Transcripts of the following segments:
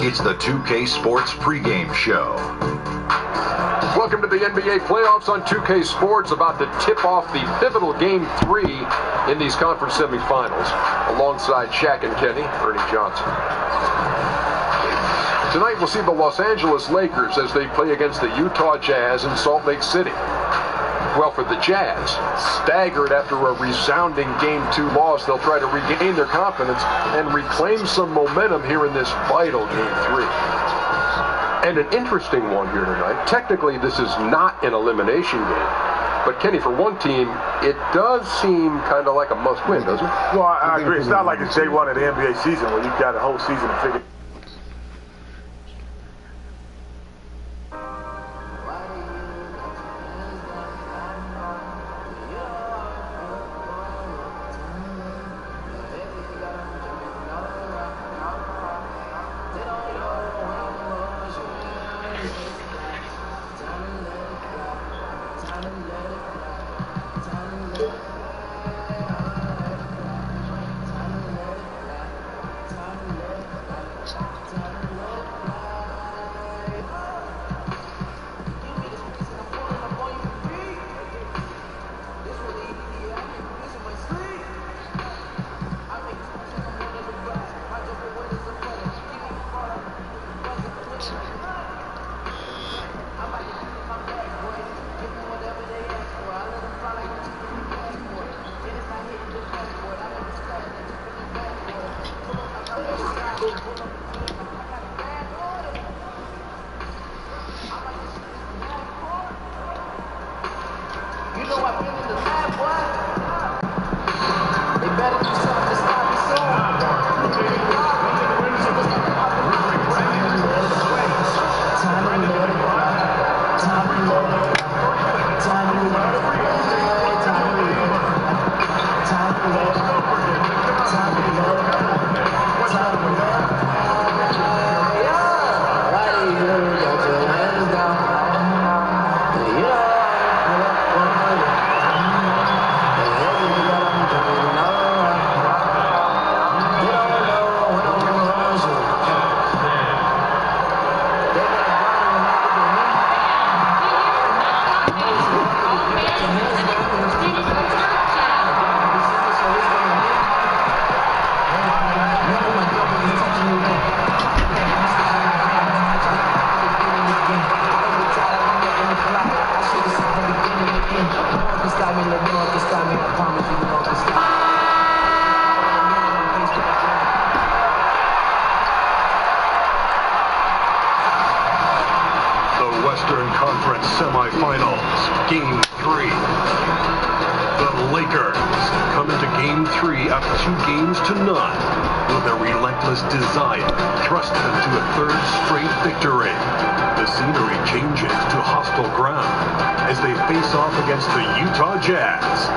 It's the 2K Sports pregame show. Welcome to the NBA playoffs on 2K Sports, about to tip off the pivotal Game 3 in these conference semifinals. Alongside Shaq and Kenny, Ernie Johnson. Tonight we'll see the Los Angeles Lakers as they play against the Utah Jazz in Salt Lake City. Well, for the Jazz, staggered after a resounding Game 2 loss, they'll try to regain their confidence and reclaim some momentum here in this vital Game 3. And an interesting one here tonight. Technically, this is not an elimination game. But, Kenny, for one team, it does seem kind of like a must-win, doesn't it? Well, I agree. It's not like it's day one of the NBA season where you've got a whole season to figure. Western Conference semifinals, Game 3. The Lakers come into Game 3 after 2 games to none, with their relentless desire thrust them to a third straight victory. The scenery changes to hostile ground as they face off against the Utah Jazz.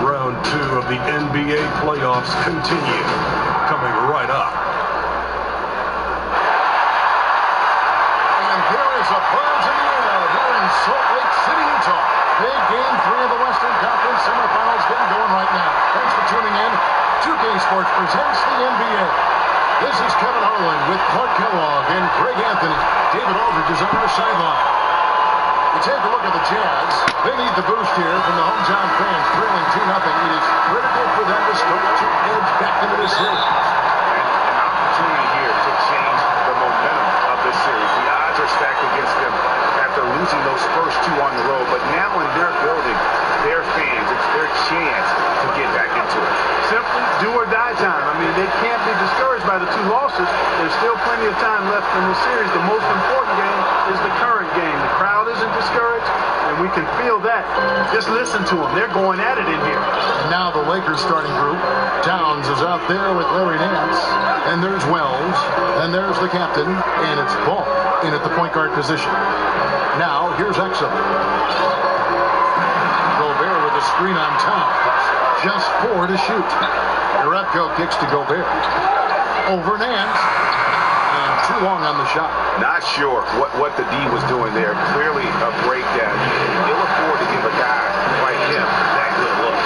Round 2 of the NBA playoffs continue, coming right up. A Birds in the air here in Salt Lake City, Utah. Big Game 3 of the Western Conference semifinals getting going right now. Thanks for tuning in. 2K Sports presents the NBA. This is Kevin Harlan with Clark Kellogg and Greg Anthony. David Aldridge is on our sideline. We take a look at the Jazz. They need the boost here from the hometown fans, trailing 2-0. It is critical for them to start to edge back into this series. An opportunity here to change the momentum of this series. The odds are stacked against them after losing those first 2 on the road, but now in their building, their fans, it's their chance to get back into it. Simply do or die time. I mean, they can't be discouraged by the 2 losses. There's still plenty of time left in the series. The most important game is the current game. The crowd isn't discouraged, and we can feel that. Just listen to them. They're going at it in here. And now the Lakers starting group. Towns is out there with Larry Nance, and there's Wells, and there's the captain, and it's Ball in at the point guard position. Now, here's Exum. Gobert with a screen on top. Just 4 to shoot. Jerebko kicks to Gobert. Over Nance. And too long on the shot. Not sure what the D was doing there. Clearly a breakdown. He'll afford to give a guy like him that good look.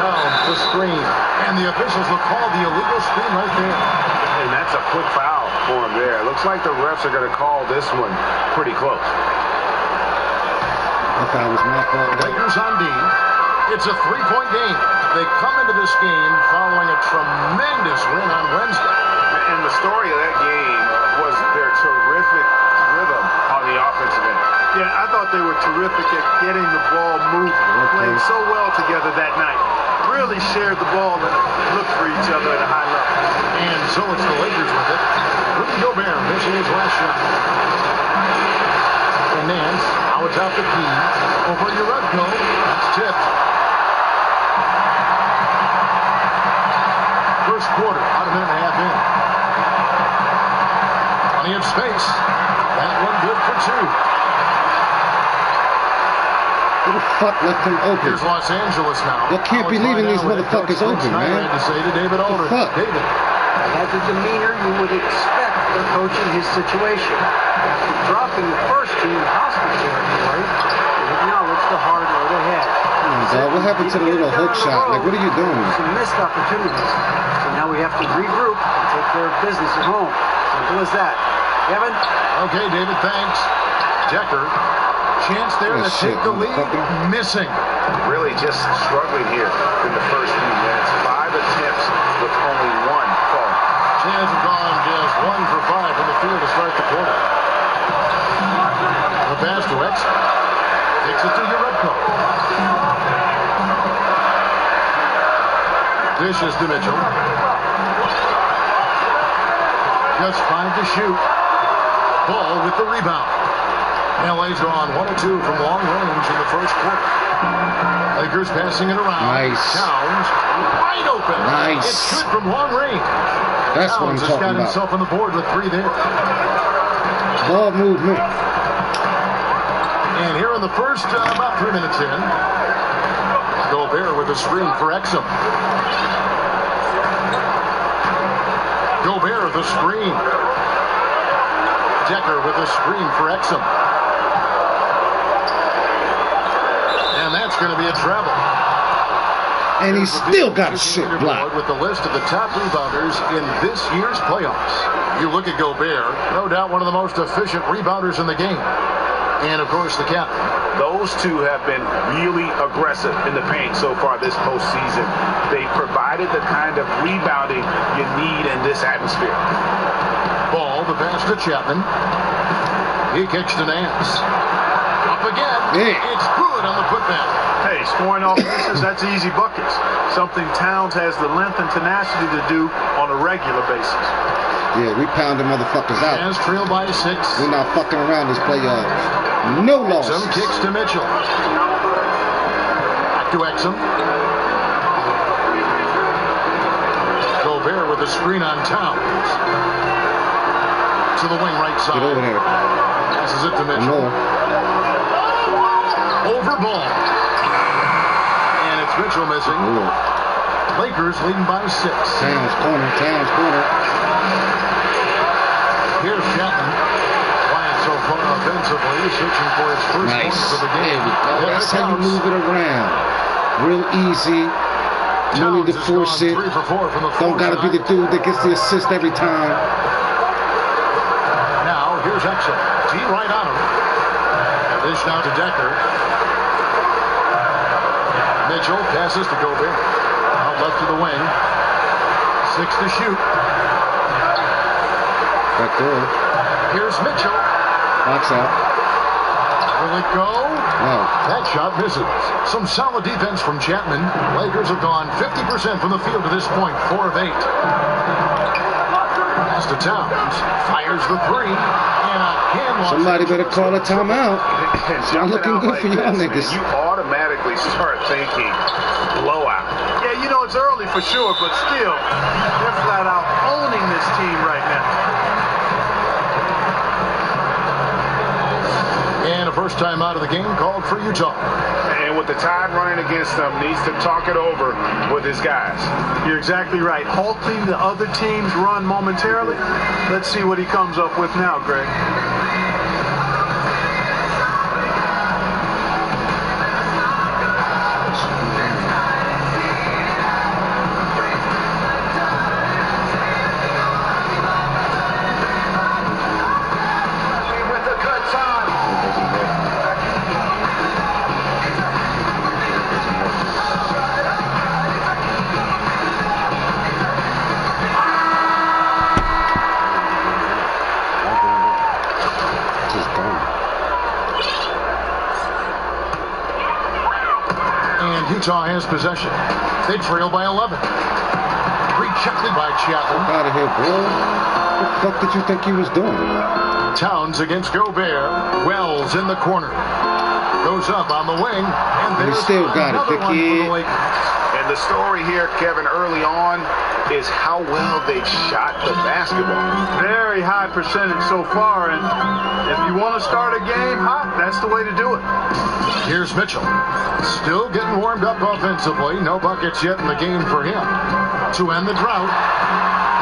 Down the screen. And the officials will call the illegal screen right there. And that's a quick foul for him there. Looks like the refs are going to call this one pretty close. Okay, it was my fault. Lakers on D. It's a three-point game. They come into this game following a tremendous win on Wednesday. And the story of that game was their terrific rhythm on the offensive end. Yeah, I thought they were terrific at getting the ball moved, playing so well together that night. Really shared the ball and looked for each other at a high level. And so it's the Lakers with it. Rudy Gobert missing his last shot. And Nance, now it's out the key. Over Uredko. That's tipped. First quarter, about a minute and a half in. Plenty of space. That one good for two. Who the fuck left him open? Here's Los Angeles now. You can't be leaving these motherfuckers open, man. To say to David Alder. Fuck. David. Has a demeanor you would expect for coaching his situation. Dropping the first team hostile territory, and acknowledge the hard road ahead. Dog, what happened to the little hook shot? Like, what are you doing? Some missed opportunities. So now we have to regroup and take care of business at home. Simple as that. Kevin? Okay, David, thanks. Decker. Chance there to take the lead. Missing. Really just struggling here in the first few minutes. 5 attempts with only 1 fall. Chance has gone just 1 for 5 from the field to start the quarter. The pass to X. Takes it to Uredko. Dishes to Mitchell. Just 5 to shoot. Ball with the rebound. LA's gone 1 or 2 from long range in the first quarter. Lakers passing it around. Nice. Towns wide open. Nice. It's good from long range. That's what I'm Towns has talking got about. himself on the board with 3 there. Ball movement. And here in the first, about 3 minutes in, Gobert with a screen for Exum. Gobert the screen. Decker with a screen for Exum. And that's going to be a travel. And he's still got a shit block. With the list of the top rebounders in this year's playoffs. You look at Gobert, no doubt one of the most efficient rebounders in the game. And, of course, the captain. Those two have been really aggressive in the paint so far this postseason. They provided the kind of rebounding you need in this atmosphere. Ball, the pass to Chapman. He kicks to Nance. Up again. Yeah. It's good on the putback. Hey, scoring off misses, that's easy buckets. Something Towns has the length and tenacity to do on a regular basis. Yeah, we pounding motherfuckers out. Jazz trail by 6. We're not fucking around this playoff. No loss. Exum kicks to Mitchell. Back to Exum. Gobert with a screen on Towns. To the wing right side. Get over there. Passes it to Mitchell. Over ball. And it's Mitchell missing. Ooh. Lakers leading by 6. Towns corner. Towns corner. Here's Chapman. Quiet so far offensively. Searching for his first Nice. point for the game. There we go. That's how you move it around. Real easy. No need to force it. 3 for 4 from the Don't gotta be the dude that gets the assist every time. Now, here's Exum. Tee right on him. Dish now to Decker. Mitchell passes to Gobert. Out left to the wing. 6 to shoot. Back door. Here's Mitchell. Box out. Will it go? No. That shot misses. Some solid defense from Chapman. Lakers have gone 50% from the field to this point. 4 of 8. Pass to Towns. Fires the 3. And a hand launch. Somebody better call a timeout. It's not Jumping looking out good like for y'all this, niggas. man, you automatically start thinking blowout. Yeah, you know, it's early for sure, but still, they're flat out owning this team right now. And a first time out of the game called for Utah. And with the tide running against them, needs to talk it over with his guys. You're exactly right. Halting the other team's run momentarily. Let's see what he comes up with now, Greg. Utah has possession. They trail by 11. Rejected by Chapman. Out of here, bro. What the fuck did you think he was doing? Towns against Gobert. Wells in the corner. Goes up on the wing. And He there's still got it, another the one for kid. the Lakers. And the story here, Kevin, early on is how well they shot the basketball. Very high percentage so far, and if you want to start a game hot, that's the way to do it. Here's Mitchell. Still getting warmed up offensively. No buckets yet in the game for him. To end the drought,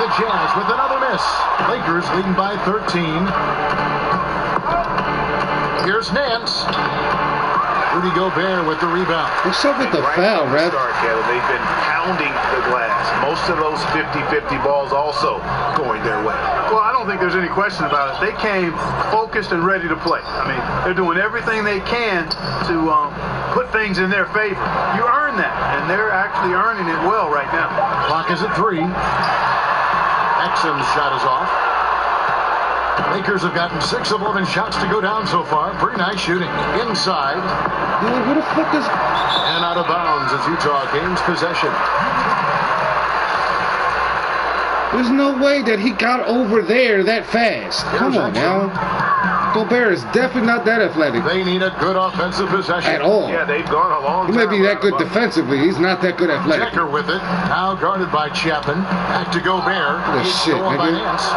the Jazz with another miss. Lakers leading by 13. Here's Nance. Rudy Gobert with the rebound. What's up with the foul, from the ref? start, Kevin, they've been pounding the glass. Most of those 50-50 balls also going their way. Well, I don't think there's any question about it. They came focused and ready to play. I mean, they're doing everything they can to put things in their favor. You earn that, and they're actually earning it well right now. Clock is at 3. Exum's shot is off. Lakers have gotten 6 of 11 shots to go down so far. Pretty nice shooting. Inside. Dude, who the fuck is... And out of bounds as Utah gains possession. There's no way that he got over there that fast. Come on now. Gobert is definitely not that athletic They need a good offensive possession. at all. Yeah, they've gone a long He time. may be that good without a bucket. defensively. He's not that good athletic. Decker with it. Now guarded by Chapman. Back to Gobert. Good He's shit, stolen by nigga. Nance.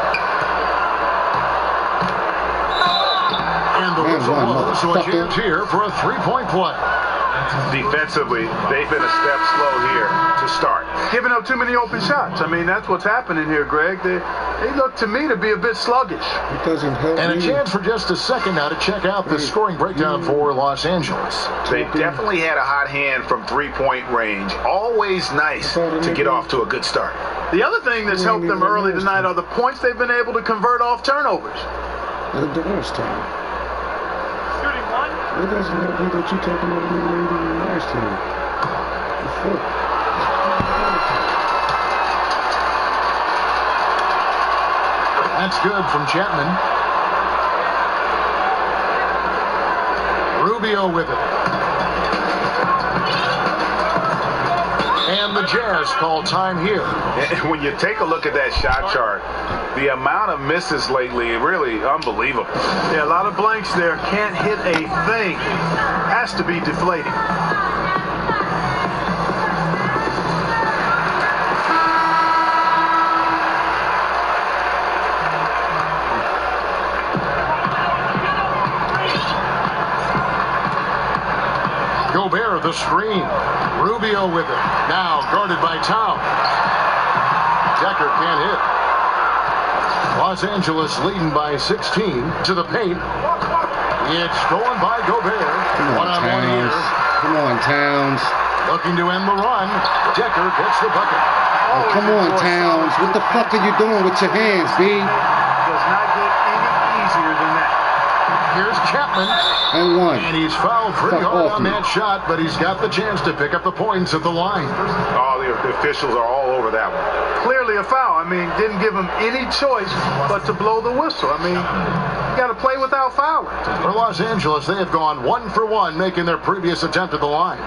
And the Man, whistle one blows, so a motherfucker. chance here for a 3-point play. Defensively, they've been a step slow here to start. Giving up too many open shots. I mean, that's what's happening here, Greg. They look to me to be a bit sluggish. It doesn't help And a me. chance for just a second now to check out the scoring breakdown for Los Angeles. They definitely had a hot hand from three-point range. Always nice to get off to a good start. The other thing that's helped them early tonight are the points they've been able to convert off turnovers. The divorce time. Shooting one. It doesn't help me that you talking about me lady last time. The fuck? That's good from Chapman. Rubio with it. And the Jazz call time here. And when you take a look at that shot chart, the amount of misses lately, really unbelievable. Yeah, a lot of blanks there. Can't hit a thing. Has to be deflating. Gobert the screen. Rubio with it. Now guarded by Towns. Decker can't hit. Los Angeles leading by 16 to the paint. It's stolen by Gobert. Come on, One-on-one here. Towns. Come on, Towns. Looking to end the run. Decker gets the bucket. Oh, come on, Towns. What the fuck are you doing with your hands, B? Does not get any easier than that. Here's Chapman. And one. And he's fouled pretty Fuck hard off on me. that shot, but he's got the chance to pick up the points at the line. Oh, the officials are all over that one. Clearly a foul. I mean, didn't give him any choice but to blow the whistle. I mean, you got to play without fouling. For Los Angeles, they have gone 1 for 1, making their previous attempt at the line.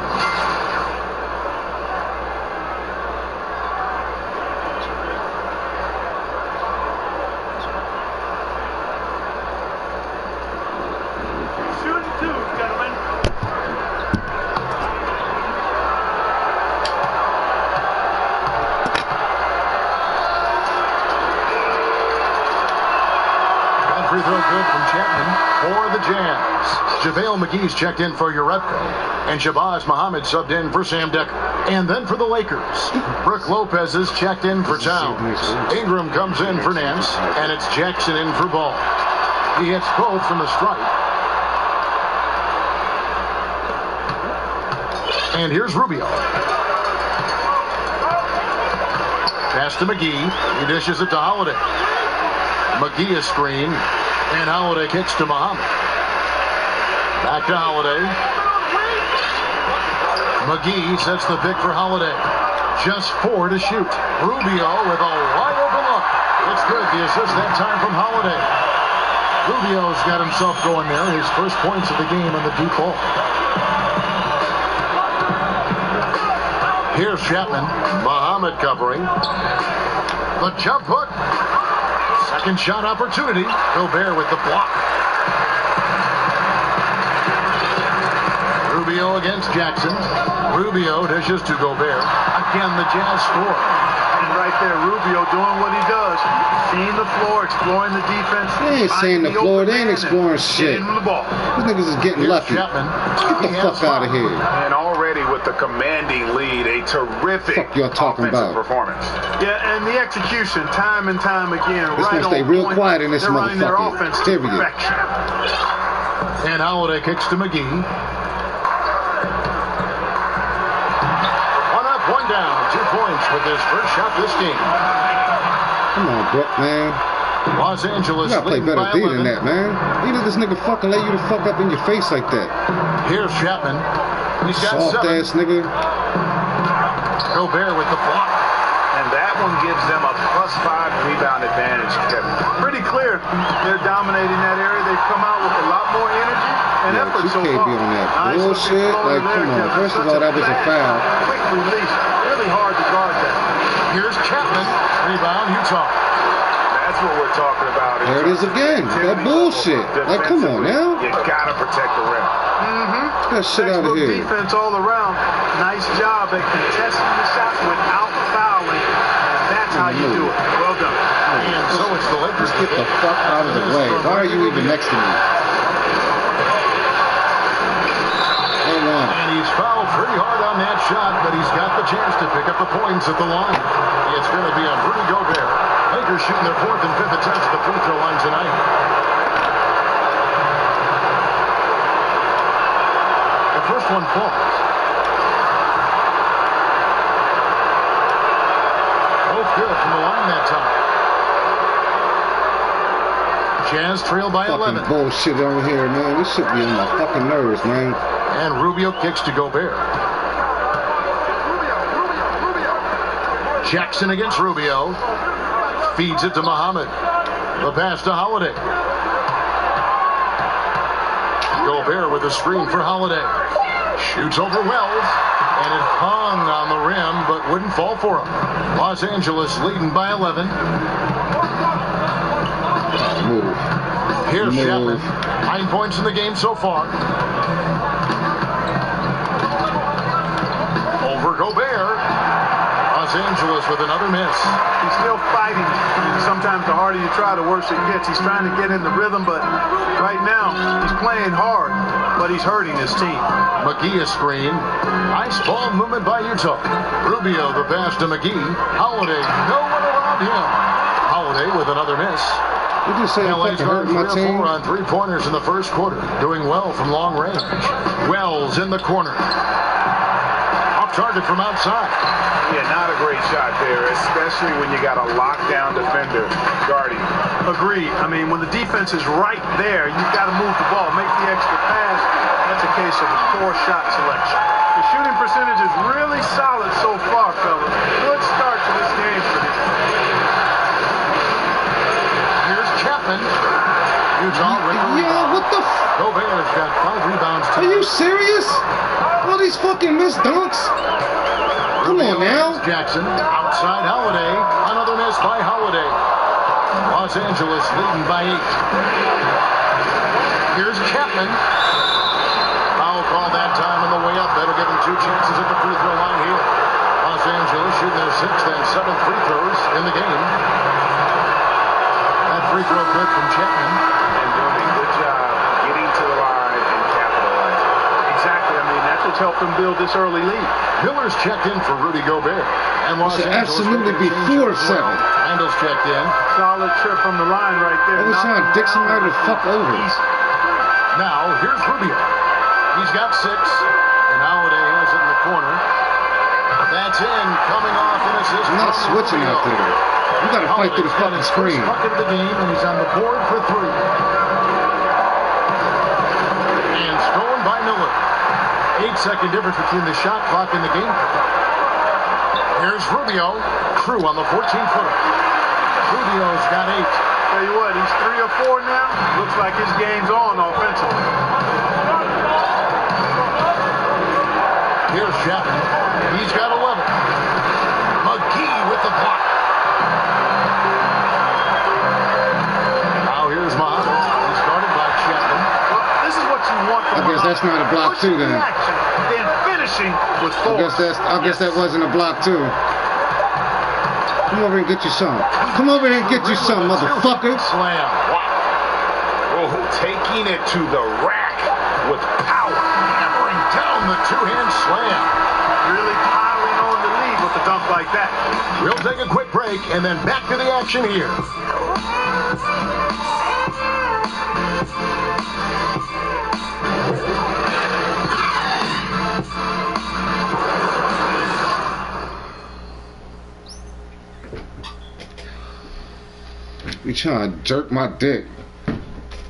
Shooting two, gentlemen. That free throw good from Chapman for the Jazz. JaVale McGee's checked in for Urepko, and Shabazz Muhammad subbed in for Sam Decker. And then for the Lakers, Brooke Lopez is checked in for Towns. Ingram comes in for Nance, and it's Jackson in for Ball. He hits both from the stripe. And here's Rubio. Pass to McGee. He dishes it to Holiday. McGee is screened, and Holiday kicks to Muhammad. Back to Holiday. McGee sets the pick for Holiday. Just 4 to shoot. Rubio with a wide open look. It's good. The assist that time from Holiday. Rubio's got himself going there. His first points of the game on the deep ball. Here's Chapman. Muhammad covering. The jump hook. Second shot opportunity. Gobert with the block. Rubio against Jackson. Rubio dishes to Gobert. Again, the Jazz score. And right there, Rubio doing what he does. Seeing the floor, exploring the defense. They ain't seeing the floor. They ain't exploring shit. Getting the ball. These niggas is getting lucky. Chapman. Get the fuck out of here. And already with the commanding lead, a terrific Fuck y'all talking offensive about? performance. Yeah, and the execution, time and time again. This right gonna stay on real point. quiet in this They're running their motherfucker. offense to Period. perfection. And Holiday kicks to McGee. One up, one down. 2 points with his first shot this game. Come on, Brook, man. Los Angeles You gotta play leading better by D 11. than that, man. Either this nigga fucking let you the fuck up in your face like that. Here's Chapman. He's got Soft 7. ass nigga. Gobert with the block. And that one gives them a +5 rebound advantage, Kevin. Pretty clear. They're dominating that area. They've come out with a lot more energy and Yeah, effort you so can't far. be on that Nice looking bullshit. floater Like, there, come on. Kevin. First of Such all, that was a fast, foul. Quick release. Really hard to guard that. Here's Chapman. Rebound, Utah. That's what we're talking about. There it is again. That bullshit. Like, come on now. You gotta protect the rim. Get that shit out of Textbook here. defense all around. Nice job at contesting the shots without fouling. And that's how you do it. Well done. And so it's the Lakers. Get the fuck out of the way. Why are you even next to me? Hold on. And he's fouled pretty hard on that shot, but he's got the chance to pick up the points at the line. It's going to be on Rudy Gobert. Lakers shooting their 4th and 5th attempts at the free throw line tonight. The first one falls. Both good from the line that time. Jazz trail by 11. Fucking bullshit over here, man. This should be on my fucking nerves, man. And Rubio kicks to Gobert. Jackson against Rubio. Feeds it to Muhammad. The pass to Holiday. Gobert with a screen for Holiday. Shoots over Wells. And it hung on the rim, but wouldn't fall for him. Los Angeles leading by 11. Move. Here's Move. Chapman. 9 points in the game so far. Over Gobert. Los Angeles with another miss. He's still fighting. Sometimes the harder you try, the worse it gets. He's trying to get in the rhythm, but right now he's playing hard, but he's hurting his team. McGee a screen. Nice ball movement by Utah. Rubio the pass to McGee. Holiday, no one around him. Holiday with another miss. You just say I LA's fucking hurt gone my 3 of team. 4 on 3-pointers in the first quarter. Doing well from long range. Wells in the corner. Off target from outside. Yeah, not a great shot there, especially when you got a lockdown defender guarding. Agreed. I mean, when the defense is right there, you've got to move the ball, make the extra pass. That's a case of a poor shot selection. The shooting percentage is really solid so far, fellas. Good start to this game for this team. Here's Chapman. Utah. Yeah, what the f... Gobert's got 5 rebounds. Are you serious? All these fucking missed dunks? Come on now. Jackson. Outside Holiday. Another miss by Holiday. Los Angeles leading by 8. Here's Chapman. Foul call that time on the way up. That'll give him 2 chances at the free throw line here. Los Angeles shooting their 6th and 7th free throws in the game. That free throw good from Chapman. And doing a good job getting to the line and capitalizing. Exactly. I mean, that's what's helped them build this early lead. Miller's checked in for Rudy Gobert. And Los Should Angeles absolutely be making changes 4-7. as well. Randall's checked in. Solid trip from the line right there. Every time Knocking dick down somebody the fuck over. easy. Now, here's Rubio. He's got 6, and Holiday has it in the corner. That's in, coming off an assist. I'm not from switching Rubio. out there. You gotta fight through the Holiday's got fucking his screen. first bucket of the game, and he's on the board for 3. And stolen by Miller. 8-second difference between the shot clock and the game clock. Here's Rubio. Crew on the 14-footer. Rubio's got 8. Tell you what, he's 3 or 4 now. Looks like his game's on offensively. Here's Chapman. He's got 11. that's not a block too then. Action, then finishing with force. I guess that wasn't a block too. Come over and get you some. Come over here and get you some, motherfucker. Slam. Oh, taking it to the rack with power. Hammering down the two-hand slam. Really piling on the lead with a dunk like that. We'll take a quick break and then back to the action here. You trying to jerk my dick,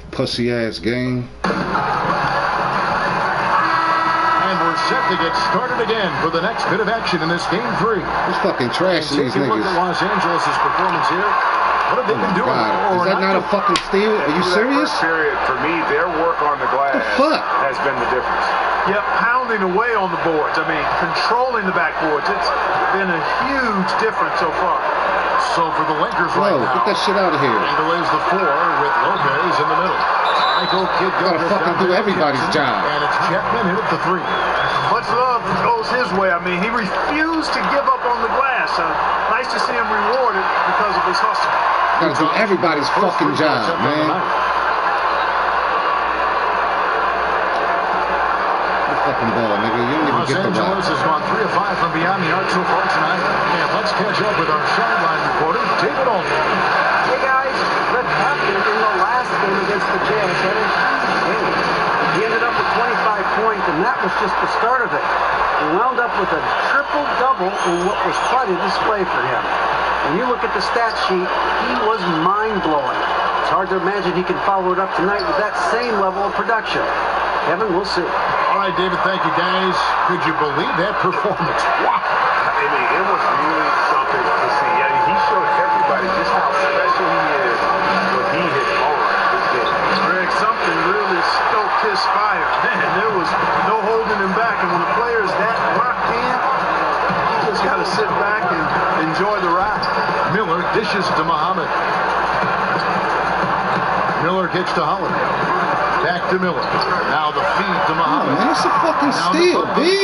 pussy ass game. And we're set to get started again for the next bit of action in this game 3. It's fucking trash, these Take a look at niggas. Los Angeles' performance here. What have they been doing? God, is that not a fucking steal? Are you serious? That first period, for me, their work on the glass has been the difference. Yep, pounding away on the boards. I mean, controlling the backboards. It's been a huge difference so far. So for the Lakers right Whoa, now, get that shit out of here. Angle is the 4 with Lopez in the middle. Michael Kidd Gotta fucking do everybody's job. And it's Chapman hit at the 3. Much love goes his way. I mean, he refused to give up on the glass. Nice to see him rewarded because of his hustle. Gotta do everybody's fucking job, man. Fucking ball, nigga. You didn't even Los get the Angeles has gone 3 of 5 from beyond the arc so far tonight. And let's catch up with our sideline reporter, David Aldridge. Hey guys, Rip Hampton in the last game against the Jazz had a huge game. He ended up with 25 points, and that was just the start of it. He wound up with a triple-double in what was quite a display for him. When you look at the stat sheet, he was mind-blowing. It's hard to imagine he can follow it up tonight with that same level of production. Kevin, we'll see. All right, David, thank you, guys. Could you believe that performance? Wow. I mean, it was really something to see. I mean, he showed everybody just how special he is when he hit home this game. Greg, something really stoked his fire. Man, there was no holding him back. And when a player is that locked in, you just got to sit back and enjoy the ride. Miller dishes to Muhammad. Miller kicks to Holland. Back to Miller. Now the feed to Muhammad. Man, it's a fucking steal, B.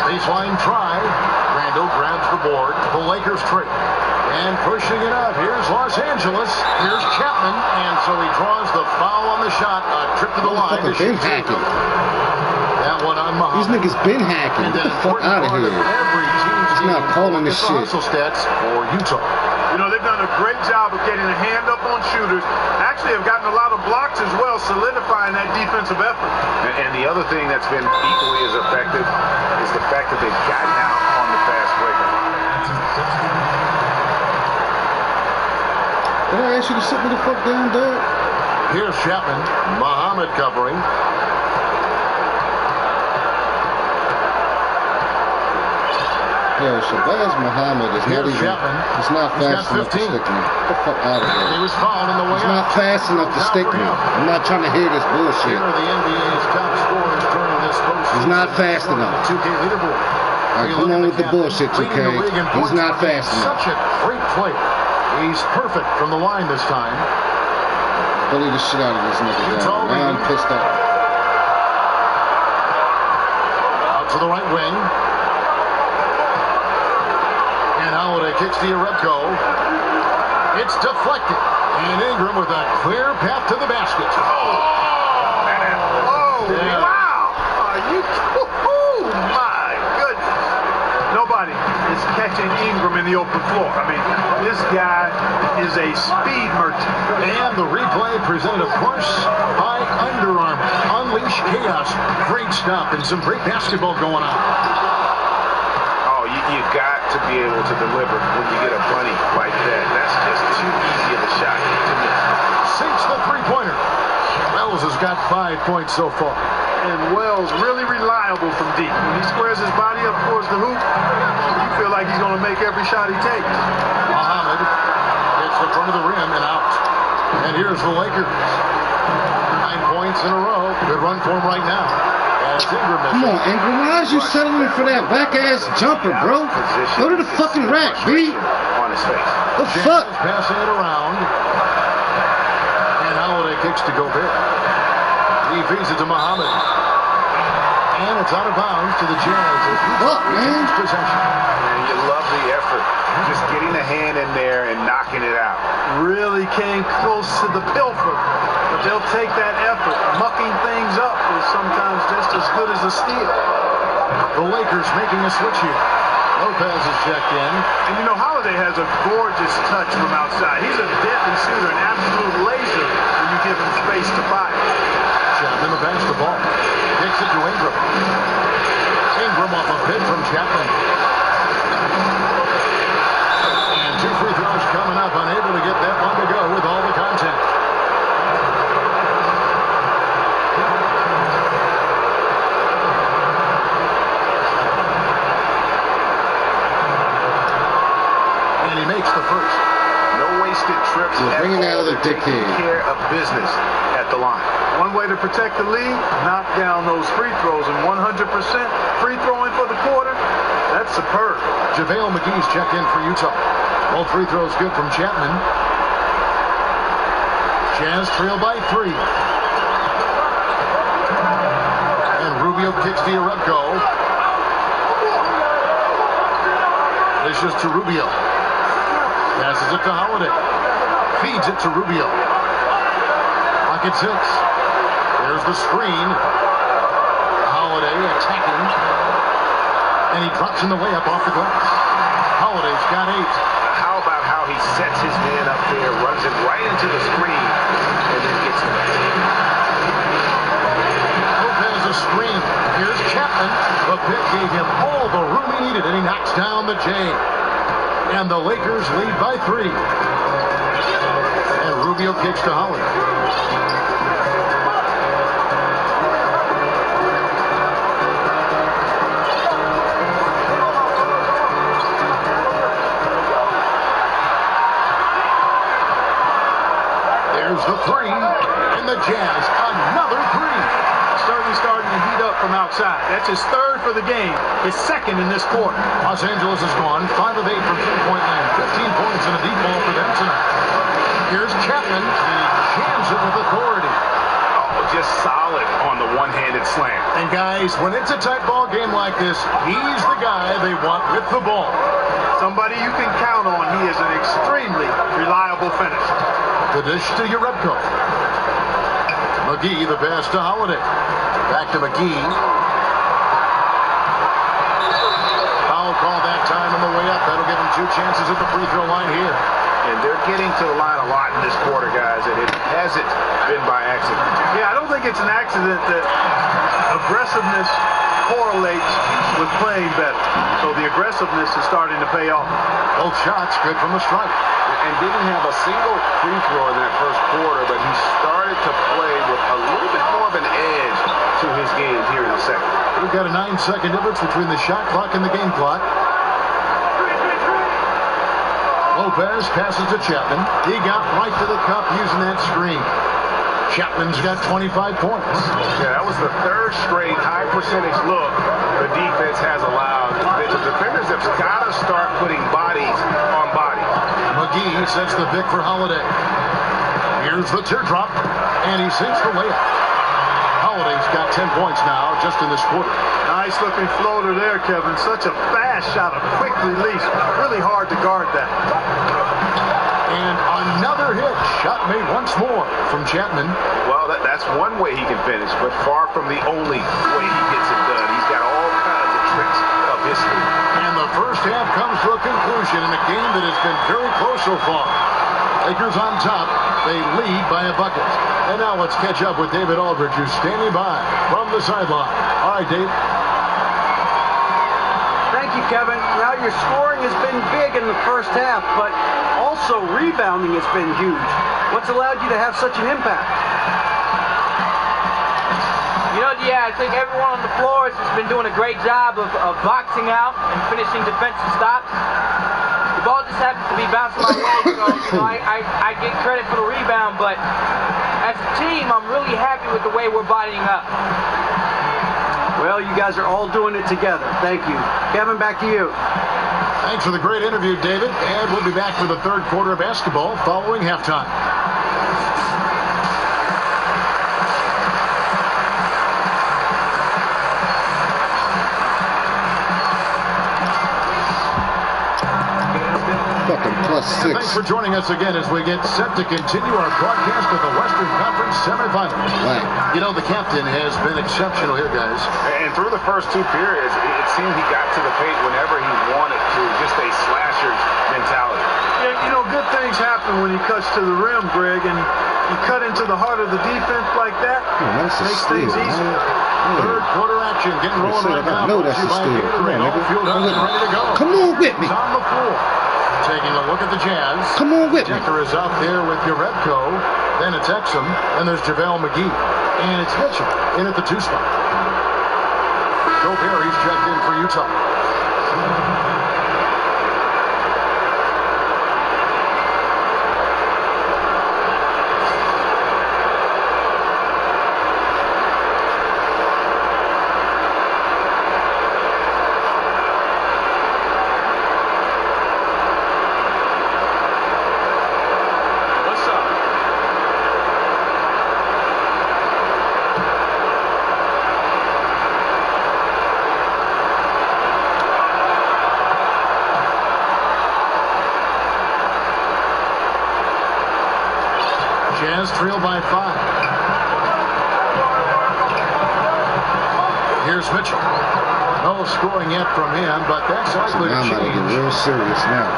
Baseline try. Randall grabs the board. The Lakers trade. And pushing it up. Here's Los Angeles. Here's Chapman. And so he draws the foul on the shot. A trip to the line. Fucking been hacking. That one on Muhammad. These niggas been hacking. Get the fuck out of here. He's not calling this shit. Hustle stats for Utah. You know, they've done a great job of getting a hand up on shooters. Actually have gotten a lot of blocks as well, solidifying that defensive effort. And the other thing that's been equally as effective is the fact that they've gotten out on the fast break. Did I ask you to sit me the fuck down, dog? Here's Chapman. Muhammad covering. Yo, Shabazz Muhammad is not even, it's not fast enough to stick me. Get the fuck out of here. He was fouled on the way It's not fast enough to stick me. I'm not trying to hear this bullshit. Here are the NBA's top scorers during this postseason. He's not fast enough. 2K leaderboard. All right, come on with the bullshit, 2K. He's not fast enough. Such a great player. He's perfect from the line this time. Bully the shit out of this nigga down. Now I'm pissed off. Out to the right wing. And Holiday kicks to Yarebko. It's deflected. And Ingram with a clear path to the basket. Yeah. Wow! My goodness. Nobody is catching Ingram in the open floor. I mean, this guy is a speed merchant. And the replay presented, of course, by Under Armour. Unleash chaos. Great stop and some great basketball going on. You got to be able to deliver when you get a bunny like that. That's just too easy of a shot to miss. Sinks the three-pointer. Wells has got 5 points so far. And Wells really reliable from deep. When he squares his body up towards the hoop, you feel like he's going to make every shot he takes. Muhammad gets the front of the rim and out. And here's the Lakers. 9 points in a row. Good run for him right now. Come on, Ingram. Why is you settling for that back-ass jumper, bro? Go to the fucking rack, B. On his face. The fuck? Passing it around. And Holiday kicks to Gobert. He feeds it to Muhammad. And it's out of bounds to the Jazz. Retains possession. And you love the effort. Just getting a hand in there and knocking it out. Really came close to the pilfer. But they'll take that effort. Mucking things up is sometimes just as good as a steal. The Lakers making a switch here. Lopez is checked in. And you know, Holiday has a gorgeous touch from outside. He's a deadly shooter, an absolute laser when you give him space to fire. Chapman to pass the ball. Kicks it to Ingram. Ingram off a pick from Chapman. And 2 free throws coming up. Unable to get that one to go with all the contact. And he makes the first. No wasted trips. Bringing out the Taking dickhead. care of business at the line. One way to protect the lead, knock down those free throws, and 100% free throwing for the quarter, that's superb. JaVale McGee's checked in for Utah. Both free throws good from Chapman. Jazz trail by 3. And Rubio kicks to Urepko. This is to Rubio. Passes it to Holiday. Feeds it to Rubio. Pocket 6. There's the screen. Holiday attacking. And he drops in the way up off the glass. Holiday's got 8. How about how he sets his man up there, runs it right into the screen, and then gets it back. Lopez a screen. Here's Chapman. The pick gave him all the room he needed, and he knocks down the J. And the Lakers lead by 3. And Rubio kicks to Holiday. There's the 3. And the Jazz, another 3. Starting to heat up from outside. That's his 3rd for the game. His 2nd in this quarter. Los Angeles is gone 5 of 8 from 3-point land. 15 points and a deep ball for them tonight. Here's Chapman. He jams it with authority. Oh, just solid on the one-handed slam. And guys, when it's a tight ball game like this, he's the guy they want with the ball. Somebody you can count on. He is an extremely reliable finisher. The dish to Urepko. McGee, the pass to Holiday. Back to McGee. Foul call that time on the way up. That'll give him 2 chances at the free throw line here. And they're getting to the line a lot in this quarter, guys, and it hasn't been by accident. Yeah, I don't think it's an accident that aggressiveness correlates with playing better. So the aggressiveness is starting to pay off. Both shots good from the stripe. And didn't have a single free throw in that first quarter, but he started to play with a little bit more of an edge to his game here in the second. We've got a 9-second difference between the shot clock and the game clock. Lopez passes to Chapman. He got right to the cup using that screen. Chapman's got 25 points. Yeah, that was the 3rd straight high percentage look the defense has allowed. The defenders have got to start putting bodies on bodies. McGee sets the pick for Holiday. Here's the teardrop, and he sinks the layup. Holiday's got 10 points now just in this quarter. Nice looking floater there, Kevin. Such a fast shot, a quick release. Really hard to guard that. And another hit. Shot made once more from Chapman. Well, that's one way he can finish, but far from the only way he gets it done. He's got all kinds of tricks up his sleeve. And the first half comes to a conclusion in a game that has been very close so far. Lakers on top. They lead by a bucket. And now let's catch up with David Aldridge, who's standing by from the sideline. All right, Dave. Thank you, Kevin. Now your scoring has been big in the first half, but also rebounding has been huge. What's allowed you to have such an impact? You know, yeah, I think everyone on the floor has been doing a great job of boxing out and finishing defensive stops. The ball just happens to be bouncing my way, so you know, I get credit for the rebound, but as a team, I'm really happy with the way we're bodying up. Well, you guys are all doing it together. Thank you. Kevin, back to you. Thanks for the great interview, David. And we'll be back for the 3rd quarter of basketball following halftime. And thanks for joining us again as we get set to continue our broadcast of the Western Conference semifinals. Right. You know, the captain has been exceptional here, guys. And through the first two periods, it seemed he got to the paint whenever he wanted to. Just a slasher's mentality. Yeah, you know, good things happen when he cuts to the rim, Greg, and you cut into the heart of the defense like that. That's a makes steal, things easy. man. Third quarter action getting rolling right now. No, that's a steal. Come on, nigga. Fueled up and ready to go. Come on with me. He's on the floor. Taking a look at the Jazz. Come on with me. Decker is out there with Yarebko. Then it's Exum. And there's JaVale McGee. And it's Mitchell in at the 2 spot. Gobert, he's checked in for Utah. Jazz trail by 5. Here's Mitchell. No scoring yet from him, but that's likely to Now I'm about to get change. real serious now.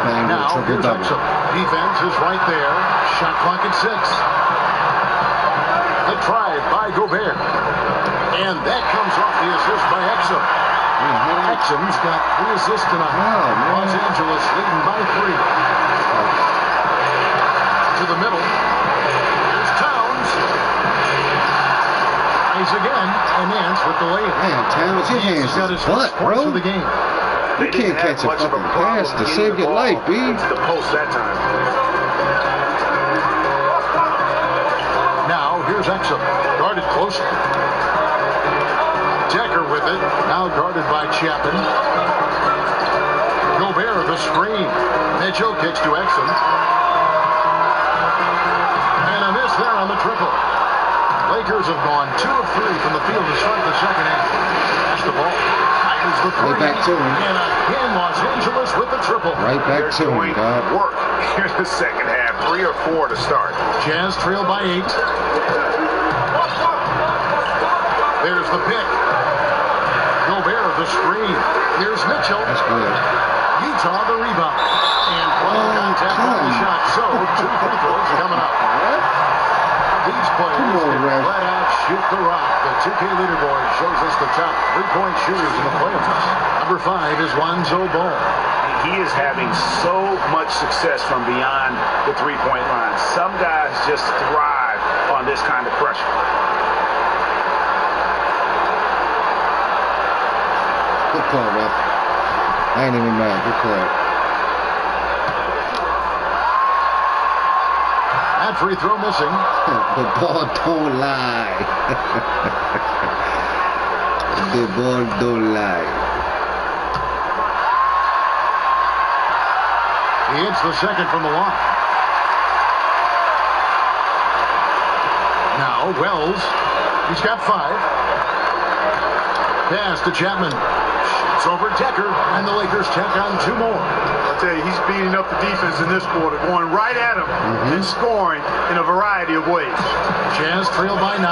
Playing with Now, triple here's double. Exum. Defense is right there. Shot clock at 6. The drive by Gobert. And that comes off the assist by Exum. Exum's got 3 assists tonight. Los Angeles leading by 3. To the middle. Here's Towns. He's again, and Nance with the layup. Man, Towns, your hands He's got his is first butt, points bro. of the game. You can't catch a fucking pass to save your life, B. Into the post that time. Now, here's Exum. Guarded closely. Decker with it. Now guarded by Chapman. Gobert, the screen. Mitchell kicks to Exum. And a miss there on the triple. Lakers have gone 2 of 3 from the field to start the second half. That's the ball. Fires the 3. Right back to him. And again, Los Angeles with the triple. Right back to him, Doing dog. work here in the second half. 3 or 4 to start. Jazz trail by 8. There's the pick. Gobert, the screen. Here's Mitchell. That's good. Utah, the rebound. And contact on the shot. So, 2 free throws coming up. These players Come on, can Ref. flat out shoot the rock. The 2K leaderboard shows us the top 3-point shooters in the playoffs. Number 5 is Lonzo Ball. He is having so much success from beyond the 3-point line. Some guys just thrive on this kind of pressure. Good call, Ref. I ain't even mad. Good call. That free throw missing. The ball don't lie. The ball don't lie. He hits the second from the line. Now, Wells. He's got 5. Pass to Chapman. Shoots over Decker, and the Lakers tack on 2 more. I'll tell you, he's beating up the defense in this quarter, going right at him and scoring in a variety of ways. Jazz trail by 9.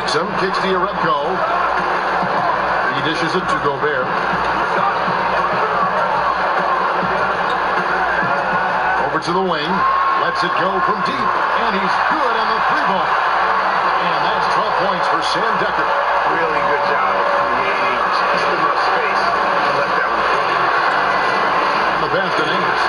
Exum kicks to Yarebko. He dishes it to Gobert. Over to the wing. Lets it go from deep. And he's good on the 3-ball. And that's 12 points for Sam Decker. Really good job of creating just enough space to let that one go. The pass to Nance.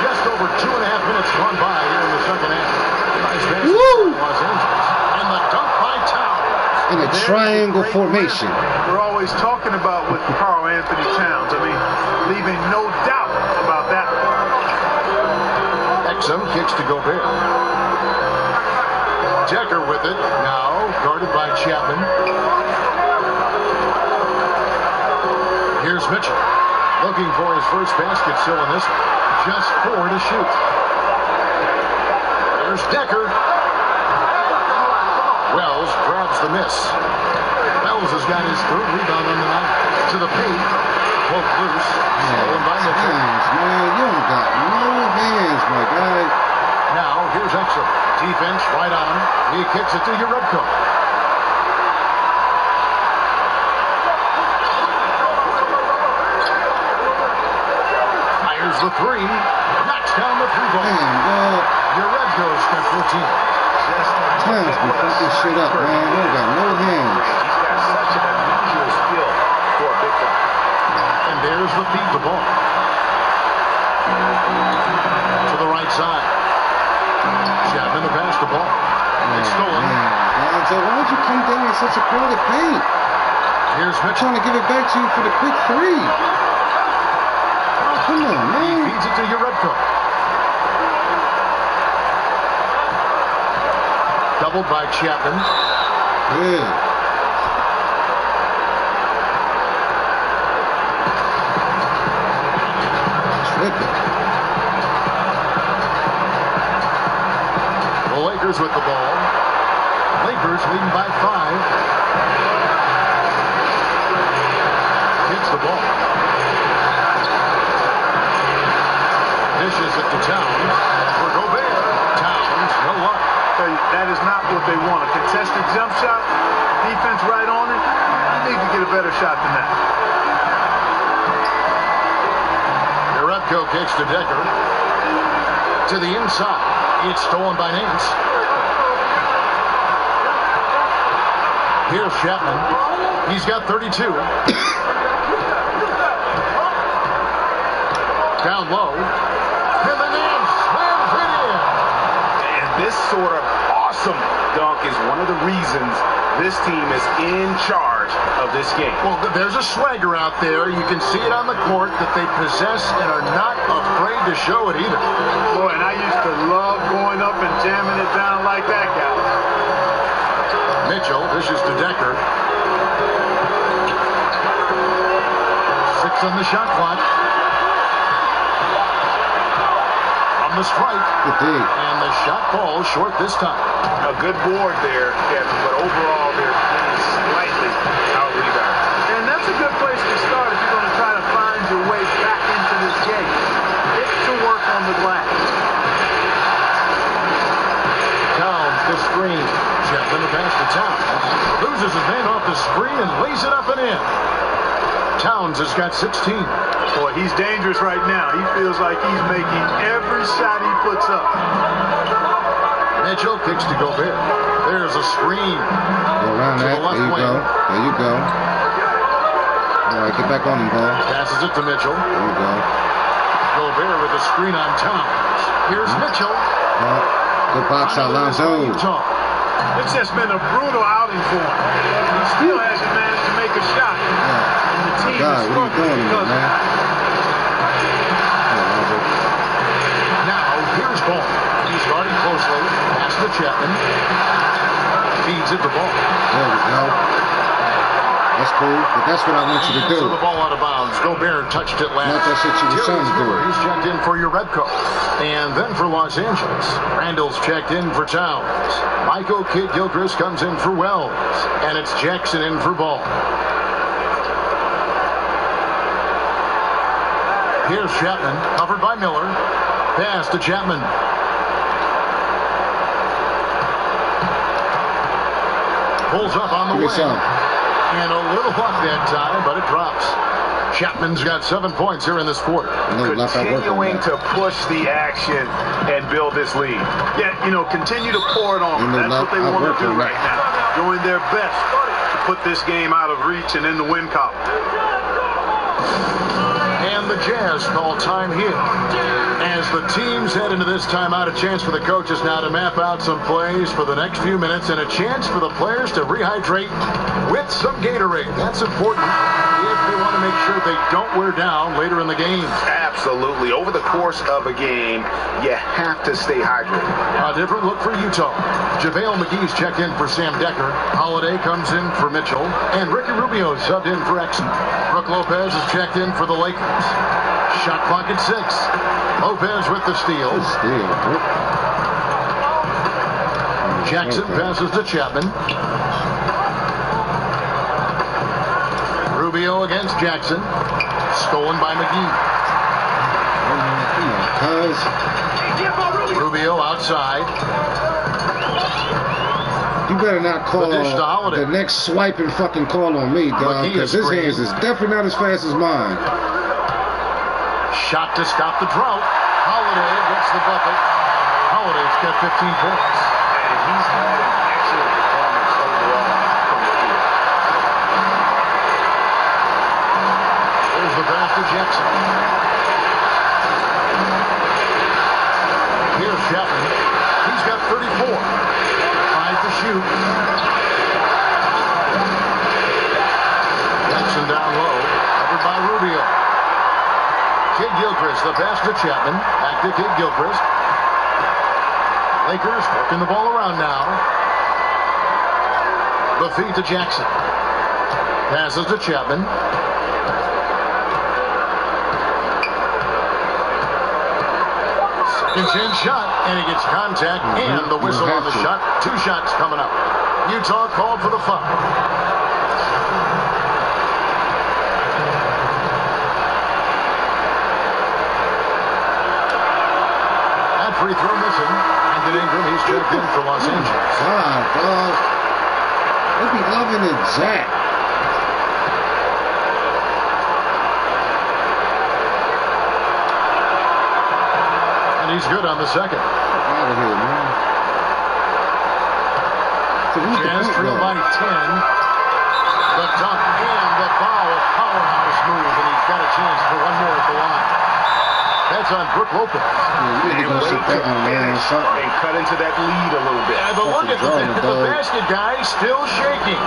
Just over 2.5 minutes gone by here in the second half. Nice pass to Los Angeles. And the dunk by Towns. In a triangle formation. We're always talking about with Karl Anthony Towns. I mean, leaving no doubt about that. Exum kicks to Gobert. Decker with it. Now guarded by Chapman. Here's Mitchell. Looking for his first basket still in this one. Just 4 to shoot. There's Decker. Wells grabs the miss. Wells has got his third rebound on the night. To the paint. Poke loose. Stolen by Mitchell. Hands, man. You don't got no hands, my guy. Now, here's Exum. Defense right on him. He kicks it to Urebko. Fires the three. Knocks down the three ball. Man, Urebko's got 14. Towns be fucking shit up, man. You don't got no hands. He's got such an unusual skill for a big guy. And there's the feed the ball. To the right side. Chapman to pass the ball. It's stolen. Lonzo, why would you come down in such a crowded paint? Here's I'm Mitchell. trying to give it back to you for the quick three. Oh, come on, He man. feeds it to Urebko. Doubled by Chapman. Yeah. Tripping. The Lakers with the ball. Lakers leading by 5. Hits the ball. Dishes it to Towns. For Gobert. Towns, no luck. That is not what they want. A contested jump shot, defense right on it. You need to get a better shot than that. Urebko kicks to Decker. To the inside. It's stolen by Nance. Here's Chapman. He's got 32. Down low. Jimenez slams it in. And this sort of awesome dunk is one of the reasons this team is in charge of this game. Well, there's a swagger out there. You can see it on the court that they possess and are not afraid to show it either. Boy, and I used to love going up and jamming it down like that guy. Mitchell dishes to Decker. 6 on the shot clock. On the strike. Good day. And the shot falls short this time. A good board there, Kevin, but overall they're being slightly out-rebounded. And that's a good place to start if you're going to try to find your way back into this game. Get to work on the glass. Towns the screen. Chapman to pass to Towns. Loses his man off the screen and lays it up and in. Towns has got 16. Boy, he's dangerous right now. He feels like he's making every shot he puts up. Mitchell kicks to Gobert. There's a screen. Go around To that. the left There you wing. go. There you go. All right, get back on him, ball. Passes it to Mitchell. There you go. Gobert with a screen on Towns. Here's Mitchell. Good box out, Lonzo. Utah. It's just been a brutal outing for him. He still hasn't managed to make a shot. And the team God, is what are you struggling doing, because of man? that. Now, here's Ball. He's guarding closely. Pass to Chapman. Feeds it to Ball. There we go. That's cool, but that's what I want you to do. So the ball out of bounds. Gobert touched it last. Not that shit you were trying to do. He's checked in for Urebko. And then for Los Angeles. Randall's checked in for Towns. Michael Kidd-Gilchrist comes in for Wells. And it's Jackson in for Ball. Here's Chapman, covered by Miller. Pass to Chapman. Pulls up on the Give me wing. some. And a little luck that time, but it drops. Chapman's got 7 points here in this quarter. Continuing to push the action and build this lead. Yeah, continue to pour it on. That's what they want to do right now. Doing their best to put this game out of reach and in the win column. And the Jazz call time here. As the teams head into this timeout, a chance for the coaches now to map out some plays for the next few minutes and a chance for the players to rehydrate with some Gatorade. That's important if they want to make sure they don't wear down later in the game. Absolutely. Over the course of a game, you have to stay hydrated. A different look for Utah. JaVale McGee's checked in for Sam Decker. Holiday comes in for Mitchell. And Ricky Rubio subbed in for Exum. Brook Lopez is checked in for the Lakers. Shot clock at 6. Lopez with the steal. Jackson passes to Chapman. Rubio against Jackson. Stolen by McGee. Rubio outside. You better not call the next swipe and fucking call on me, dog, because his hands is definitely not as fast as mine. Shot to stop the drought. Holiday gets the bucket. Holiday's got 15 points. And he's had an excellent performance overall from the field. Here's the pass to Jackson. Here's Chapman. He's got 34. 5 to shoot. Jackson down low. Covered by Rubio. Kid Gilchrist, the pass to Chapman. Back to Kid Gilchrist. Lakers working the ball around now. The feed to Jackson. Passes to Chapman. Second chance shot, and he gets contact and the whistle on the shot. 2 shots coming up. Utah called for the foul. That free throw missing. Brandon Ingram, he's checked in for Los Angeles. God, dog. They be loving it, Zach. And he's good on the second. Get out of here, man. Jazz trail by 10. The dunk and the foul. Powerhouse move, and he's got a chance for one more at the line. That's on Brook Lopez. And cut into that lead a little bit. Yeah, but look at the basket guy still shaking.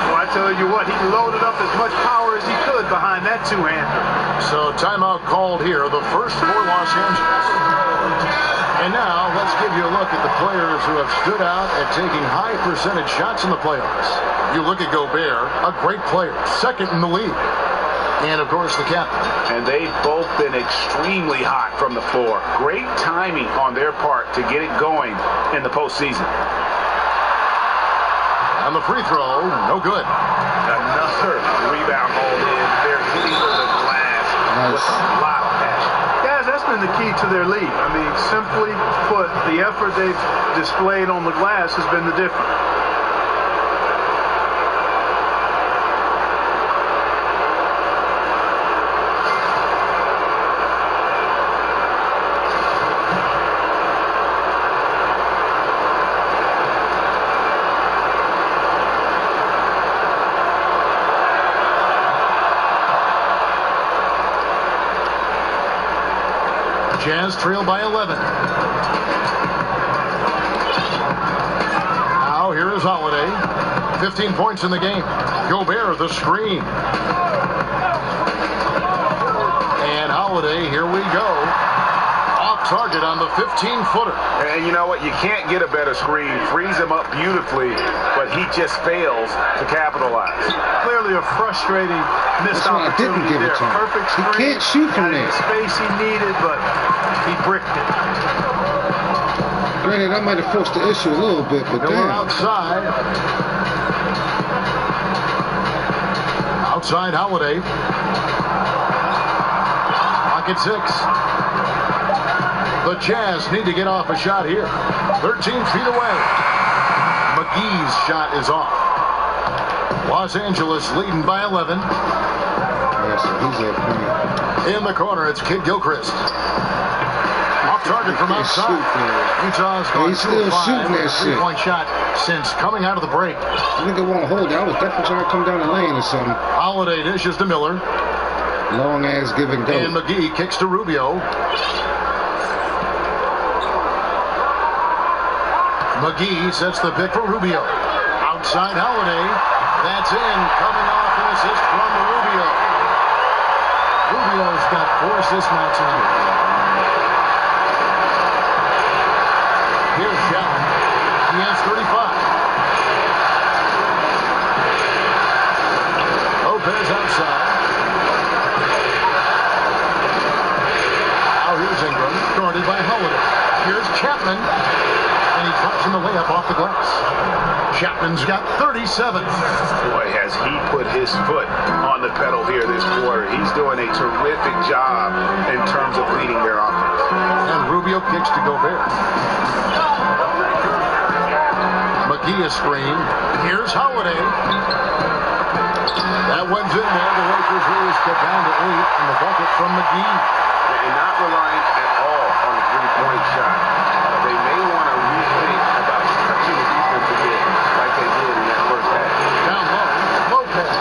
Well, I tell you what, he loaded up as much power as he could behind that two-hander. So timeout called here, the first for Los Angeles. And now let's give you a look at the players who have stood out at taking high percentage shots in the playoffs. You look at Gobert, a great player, second in the league. And, of course, the captain. And they've both been extremely hot from the floor. Great timing on their part to get it going in the postseason. And the free throw, no good. Another rebound hauled in. They're hitting the glass with a lot of passion. Guys, that's been the key to their lead. I mean, simply put, the effort they've displayed on the glass has been the difference. Jazz trail by 11. Now here is Holiday. 15 points in the game. Gobert the screen. And Holiday, here we go. Off target on the 15-footer. And you know what? You can't get a better screen. Frees him up beautifully, but he just fails to capitalize. Clearly a frustrating missed opportunity there. Perfect screen. He can't shoot from there. The space he needed, but he bricked it. Granted, that might have forced the issue a little bit, but We're outside. Outside Holiday. Pocket 6. The Jazz need to get off a shot here. 13 feet away. McGee's shot is off. Los Angeles leading by 11. Yes, he's at point. In the corner, it's Kid Gilchrist. Off target from outside. Utah's going he's still shooting that shit. 3-point shot since coming out of the break. Nigga won't hold it. I was definitely trying to come down the lane or something. Holiday dishes to Miller. Long ass give and go. And McGee kicks to Rubio. McGee sets the pick for Rubio. Outside Holiday. That's in. Coming off an assist from Rubio. Rubio's got 4 assists now tonight. Here's Chapman. He has 35. Lopez outside. Now here's Ingram. Guarded by Holiday. Here's Chapman. And he drops in the layup off the glass. Chapman's got 37. Boy, has he put his foot on the pedal here this quarter. He's doing a terrific job in terms of leading their offense. And Rubio kicks to Gobert. McGee a screen. Here's Holiday. That one's in there. The Lakers really cut down to 8 and the bucket from McGee. And not reliant at all on the three-point shot. They may want to rethink about touching the defense a bit like they did in that first half. Down low, Lopez.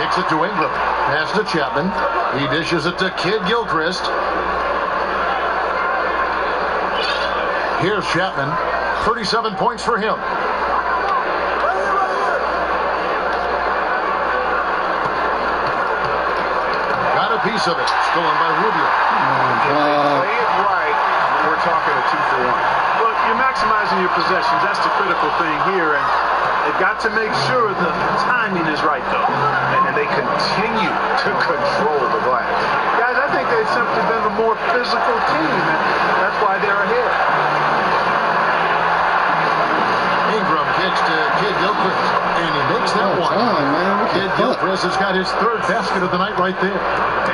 Kicks it to Ingram. Pass to Chapman. He dishes it to Kid Gilchrist. Here's Chapman. 37 points for him. Got a piece of it. Stolen by Rubio. Play it right. We're talking a 2-for-1. Look, you're maximizing your possessions. That's the critical thing here. And they've got to make sure the timing is right, though. And they continue to control the glass. Guys, I think they've simply been the more physical team, and that's why they're ahead. Ingram kicks to Kid Gilchrist, and he makes that one. Kid Gilchrist has got his third basket of the night right there.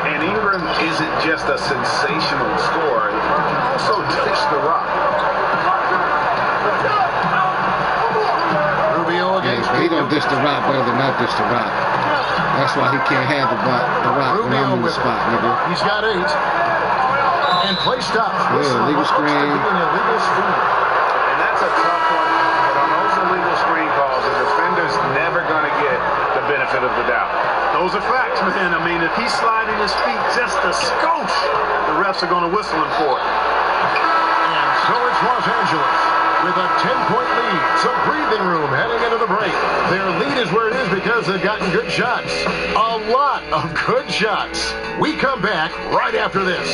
And Ingram isn't just a sensational scorer. He also takes the rock. Rubio against He don't dish the rock better than I dish the rock. That's why he can't have the rock when I'm in the spot, nigga. He's got 8. And play stops. Yeah, legal screen. Illegal screen. And that's a tough one. But on those illegal screen calls, the defender's never going to get the benefit of the doubt. Those are facts, man. I mean, if he's sliding his feet just a skosh, the refs are going to whistle him for it. And so it's Los Angeles with a 10-point lead. Some breathing room heading into the break. Their lead is where it is because they've gotten good shots. A lot of good shots. We come back right after this.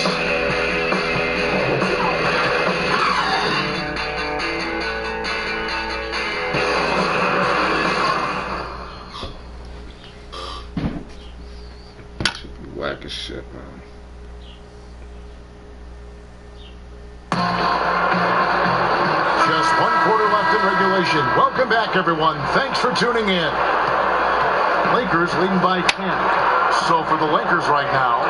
Whack as shit, man. Just 1 quarter left in regulation. Welcome back, everyone. Thanks for tuning in. Lakers leading by 10. So for the Lakers right now,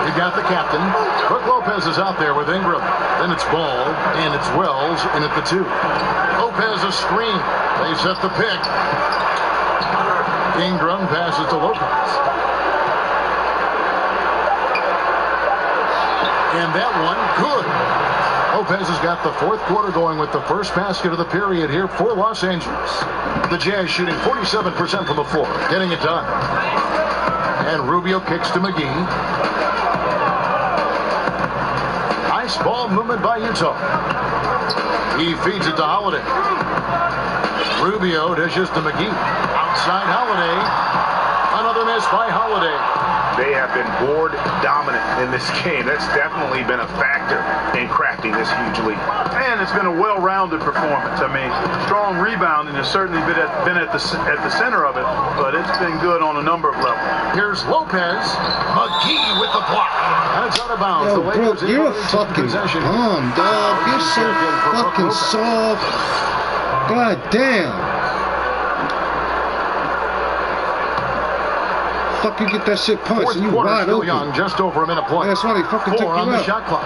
you got the captain. Brook Lopez is out there with Ingram. Then it's Ball, and it's Wells in at the 2. Lopez a screen. They set the pick. Ingram passes to Lopez. And that one, good. Lopez has got the 4th quarter going with the first basket of the period here for Los Angeles. The Jazz shooting 47% from the floor, getting it done. And Rubio kicks to McGee. Nice ball movement by Utah. He feeds it to Holiday. Rubio dishes to McGee. Outside Holiday. Another miss by Holiday. They have been board dominant in this game. That's definitely been a factor in crafting this huge lead. And it's been a well-rounded performance. I mean, strong rebounding has certainly been at the center of it, but it's been good on a number of levels. Here's Lopez. McGee with the block. And it's out of bounds. Yo, bro, you're a fucking bum, dog. You're so fucking soft. God damn. Fuck you get that shit punched and you wide open. Young, just over a minute play. That's why they fucking took you on the out. shot clock.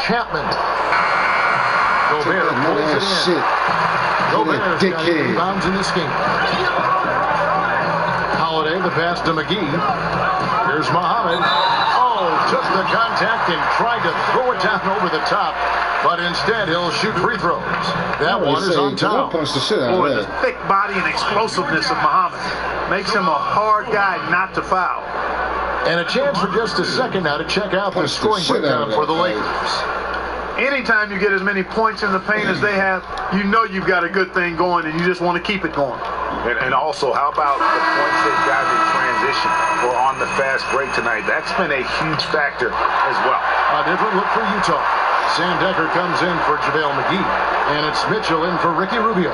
Chapman. Gobert pulls it in. Shit. Gobert's got 8 dickhead. rebounds in this game. Holiday, the pass to McGee. Here's Muhammad. Oh, took the contact and tried to throw it down over the top, but instead he'll shoot free throws. That one is on top. Punch the shit out Boy, of the that. thick body and explosiveness of Muhammad makes him a hard guy not to foul. And a chance for just a second now to check out the scoring breakdown for the Lakers. Anytime you get as many points in the paint as they have, you know you've got a good thing going and you just want to keep it going. And also, how about the points they've got in transition or on the fast break tonight? That's been a huge factor as well. A different look for Utah. Sam Decker comes in for JaVale McGee. And it's Mitchell in for Ricky Rubio.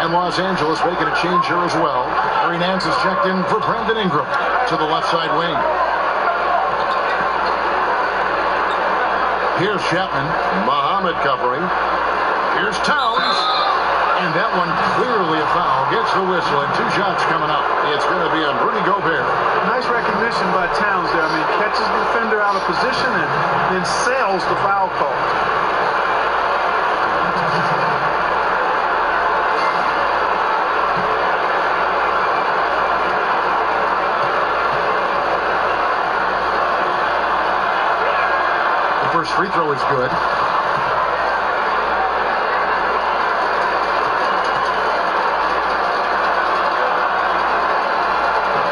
And Los Angeles making a change here as well. Harry Nance is checked in for Brandon Ingram to the left side wing. Here's Chapman. Muhammad covering. Here's Towns. And that one clearly a foul. Gets the whistle, and 2 shots coming up. It's going to be on Rudy Gobert. Nice recognition by Towns there. I mean, catches the defender out of position and then sails the foul call. The first free throw is good.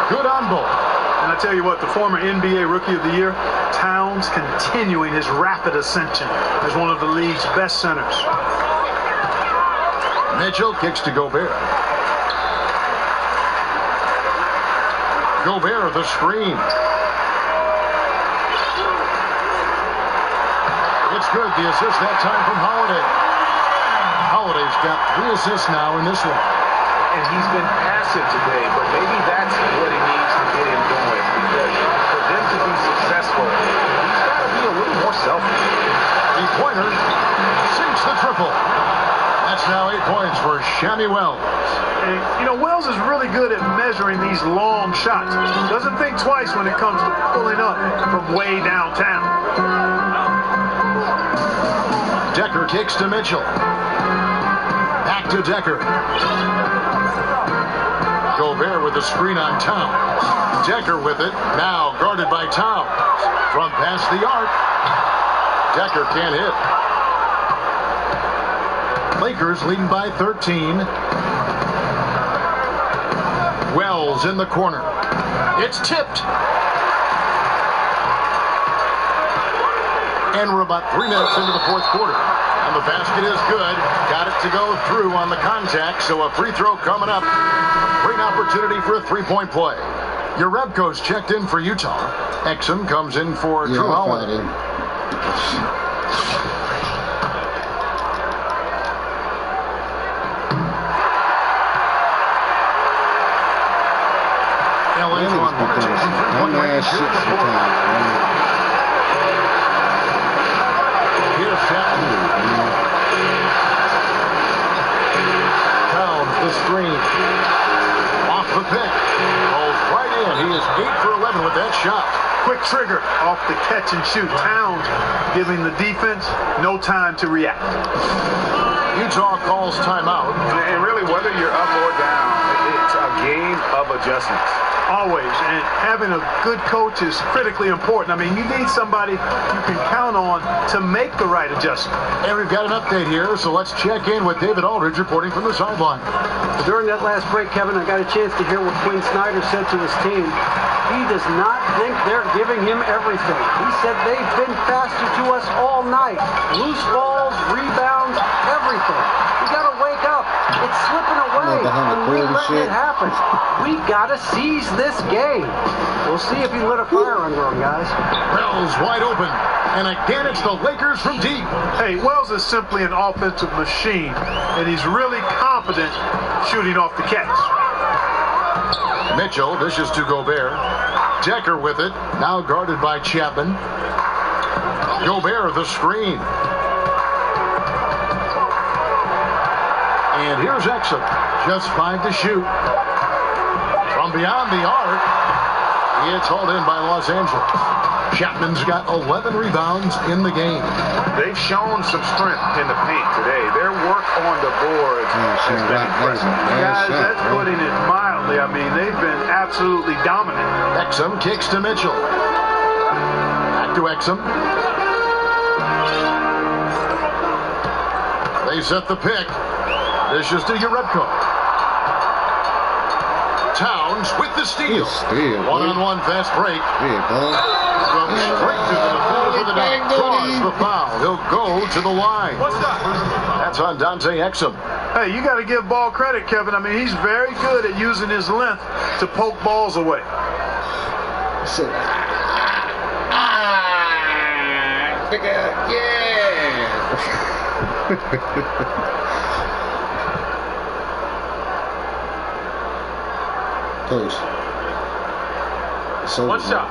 Good on both. And I tell you what, the former NBA Rookie of the Year, Towns, continuing his rapid ascension as one of the league's best centers. Mitchell kicks to Gobert. Gobert, the screen. It's good. The assist that time from Holiday. Holiday's got 3 assists now in this one. And he's been passive today, but maybe that's what he needs to get him going. Because for them to be successful, he's got to be a little more selfish. The pointer sinks the triple. That's now 8 points for Shammy Wells. And, you know, Wells is really good at measuring these long shots. Doesn't think twice when it comes to pulling up from way downtown. Decker kicks to Mitchell. Back to Decker. Gobert with the screen on Towns. Decker with it. Now guarded by Towns. From past the arc. Decker can't hit. Lakers leading by 13. Wells in the corner. It's tipped. And we're about 3 minutes into the 4th quarter. And the basket is good. Got it to go through on the contact, so a free throw coming up. Great opportunity for a 3-point play. Your Rebco's checked in for Utah. Exum comes in for Drew Holiday. LA's on 1 2 Here's Chapman. Towns, the screen. Off the pick. Rolls right in. He is 8 for 11 with that shot. Quick trigger off the catch and shoot. Towns giving the defense no time to react. Utah calls timeout. And really, whether you're up or down, it's a game of adjustments. Always. And having a good coach is critically important. I mean, you need somebody you can count on to make the right adjustment. And we've got an update here, so let's check in with David Aldridge reporting from the sideline. During that last break, Kevin, I got a chance to hear what Quinn Snyder said to his team. He does not think they're giving him everything. He said they've been faster to us all night. Loose balls, rebounds, everything. We got to wake up. It's slipping away, and we're letting it happen. We got to seize this game. We'll see if he lit a fire under him, guys. Wells wide open, and again it's the Lakers from deep. Hey, Wells is simply an offensive machine, and he's really confident shooting off the catch. Mitchell dishes to Gobert. Decker with it, now guarded by Chapman. Gobert the screen. And here's Exum, just 5 to shoot. From beyond the arc, it's hauled in by Los Angeles. Chapman's got 11 rebounds in the game. They've shown some strength in the paint today. Their work on the boards has been impressive. Guys, that's putting it mildly. I mean, they've been absolutely dominant. Exum kicks to Mitchell. Back to Exum. They set the pick. Dishes to Urebko. Towns with the steal. One-on-one fast break. Goes straight to the middle of the net. Draws the foul. He'll go to the line. That's on Dante Exum. Hey, you got to give Ball credit, Kevin. I mean, he's very good at using his length to poke balls away. Close. So One shot.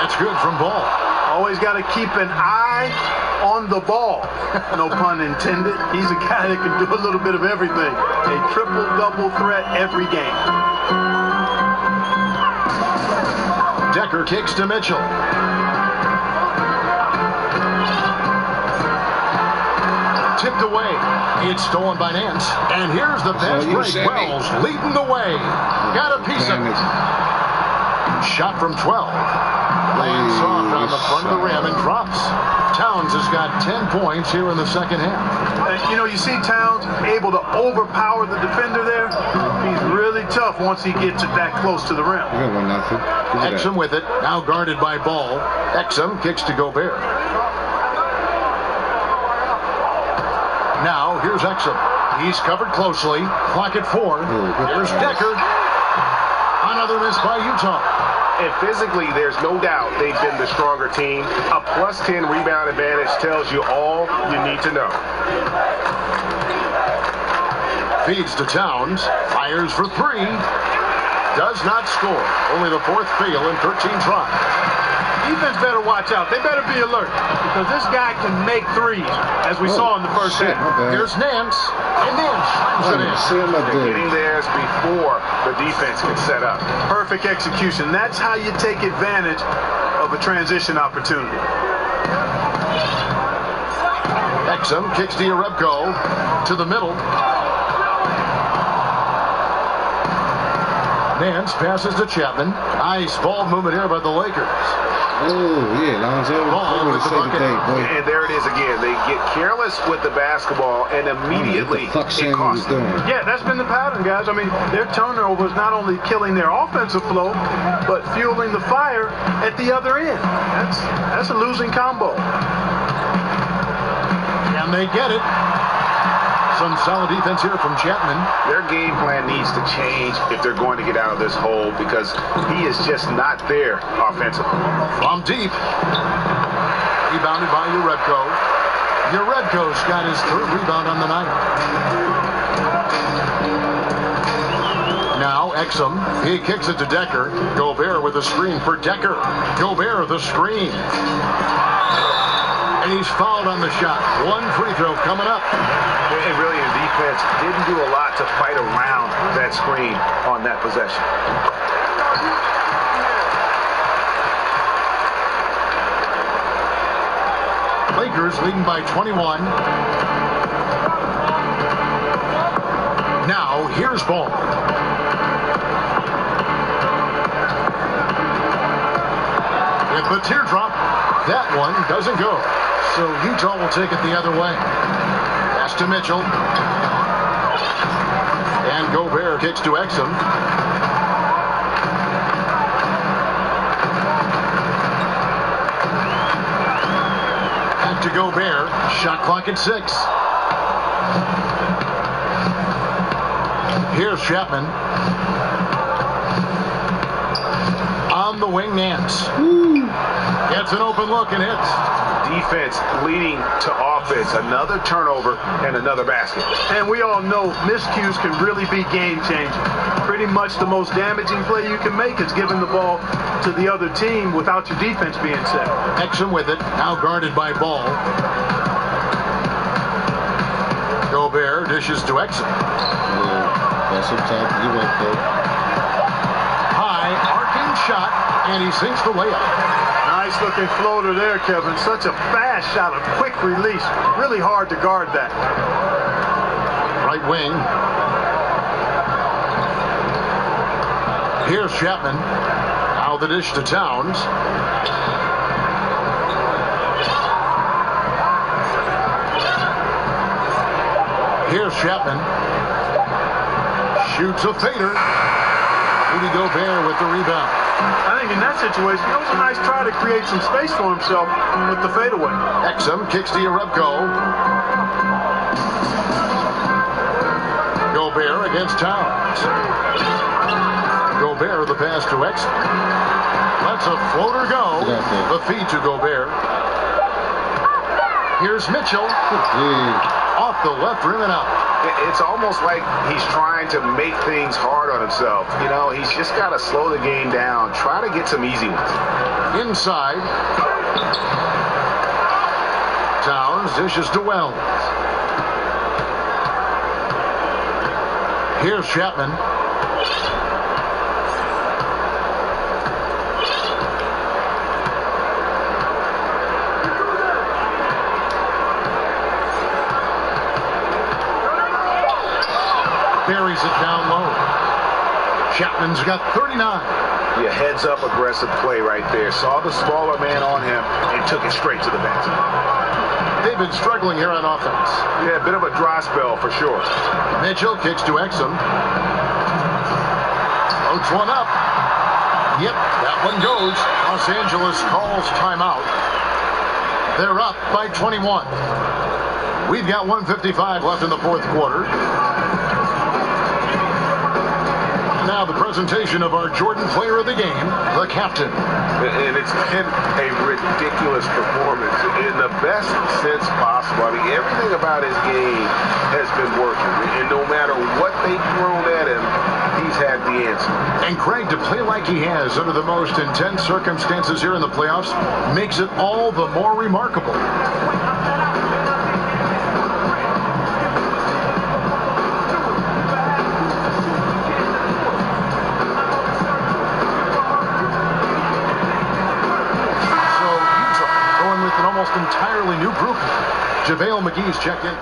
That's good from Ball. Always got to keep an eye on the ball. No pun intended. He's a guy that can do a little bit of everything. A triple-double threat every game. Decker kicks to Mitchell. Tipped away. It's stolen by Nance. And here's the fast break. Wells leading the way. Got a piece of it. Shot from 12. Lands off on the front of the rim and drops. Towns has got 10 points here in the second half. You know, you see Towns able to overpower the defender there. He's really tough once he gets it that close to the rim. Exum with it. Now guarded by Ball. Exum kicks to Gobert. Now, here's Exum. He's covered closely. Clock at 4. Here's Decker. Another miss by Utah. And physically, there's no doubt they've been the stronger team. A plus 10 rebound advantage tells you all you need to know. Feeds to Towns. Fires for 3. Does not score. Only the 4th fail in 13 tries. Defense better watch out. They better be alert because this guy can make threes, as we saw in the first half. Here's Nance, and Nance slams it in. Getting theirs before the defense can set up. Perfect execution. That's how you take advantage of a transition opportunity. Exum kicks to Yarebko to the middle. Nance passes to Chapman. Nice ball movement here by the Lakers. Oh, yeah, Lonzo. Ball with the bucket. And there it is again. They get careless with the basketball and immediately what the fuck it costs them. Yeah, that's been the pattern, guys. I mean, their turnovers not only killing their offensive flow, but fueling the fire at the other end. That's a losing combo. And they get it. Some solid defense here from Chapman. Their game plan needs to change if they're going to get out of this hole because he is just not there offensively. From deep. Rebounded by Yarebko. Yarebko's got his 3rd rebound on the night. Now Exum. He kicks it to Decker. Gobert with a screen for Decker. Gobert the screen. And he's fouled on the shot. 1 free throw coming up. And really, the defense didn't do a lot to fight around that screen on that possession. Lakers leading by 21. Now, here's Ball. With the teardrop, that one doesn't go. So Utah will take it the other way. Pass to Mitchell. And Gobert kicks to Exum. Back to Gobert. Shot clock at 6. Here's Chapman. On the wing, Nance. Gets an open look and hits. Defense leading to offense. Another turnover and another basket. And we all know miscues can really be game-changing. Pretty much the most damaging play you can make is giving the ball to the other team without your defense being set. Exum with it. Now guarded by Ball. Gobert dishes to Exum. That's up top. You're right, though. High, arcing shot, and he sinks the layup. Nice looking floater there, Kevin. Such a fast shot, a quick release. Really hard to guard that. Right wing. Here's Chapman. Now the dish to Towns. Here's Chapman. Shoots a fader. Rudy Gobert with the rebound. I think in that situation, it was a nice try to create some space for himself with the fadeaway. Exum kicks to Yarebko. Gobert against Towns. Gobert the pass to Exum. Lets a floater go. The feed to Gobert. Here's Mitchell. Off the left rim and out. It's almost like he's trying to make things hard on himself. You know, he's just got to slow the game down, try to get some easy ones. Inside. Towns dishes to Wells. Here's Chapman. Buries it down low. Chapman's got 39. Yeah, heads-up aggressive play right there. Saw the smaller man on him and took it straight to the basket. They've been struggling here on offense. Yeah, a bit of a dry spell for sure. Mitchell kicks to Exum. Floats one up. Yep, that one goes. Los Angeles calls timeout. They're up by 21. We've got 1:55 left in the fourth quarter. Now the presentation of our Jordan Player of the Game, the captain. And it's been a ridiculous performance in the best sense possible. I mean, everything about his game has been working. And no matter what they've thrown at him, he's had the answer. And Craig, to play like he has under the most intense circumstances here in the playoffs makes it all the more remarkable. Entirely new group. JaVale McGee's checked in.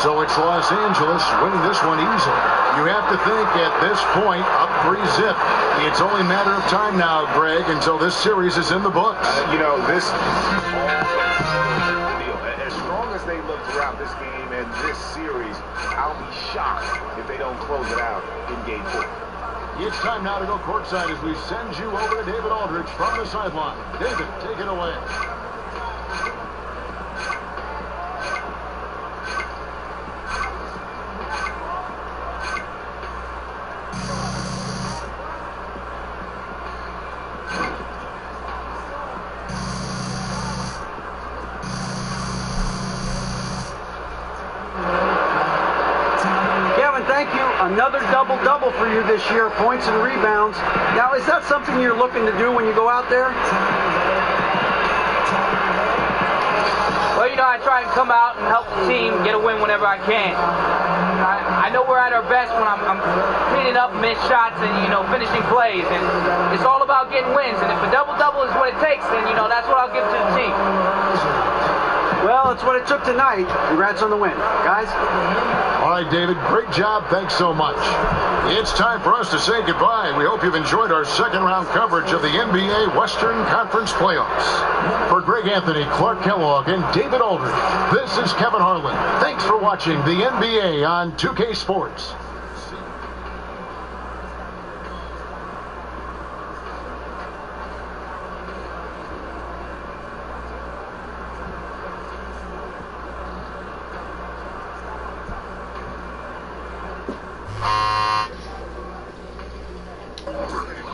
So it's Los Angeles winning this one easily. You have to think at this point, up 3-zip. It's only a matter of time now, Greg, until this series is in the books. You know, this as strong as they look throughout this game and this series, I'll be shocked if they don't close it out in game 4. It's time now to go courtside as we send you over to David Aldridge from the sideline. David, take it away. Another double-double for you this year, points and rebounds. Now, is that something you're looking to do when you go out there? Well, you know, I try and come out and help the team get a win whenever I can. I know we're at our best when I'm cleaning up missed shots and, you know, finishing plays. And it's all about getting wins. And if a double-double is what it takes, then, you know, that's what I'll give to the team. Well, it's what it took tonight. Congrats on the win, guys. All right, David, great job. Thanks so much. It's time for us to say goodbye. We hope you've enjoyed our second-round coverage of the NBA Western Conference Playoffs. For Greg Anthony, Clark Kellogg, and David Aldridge, this is Kevin Harlan. Thanks for watching the NBA on 2K Sports. Burning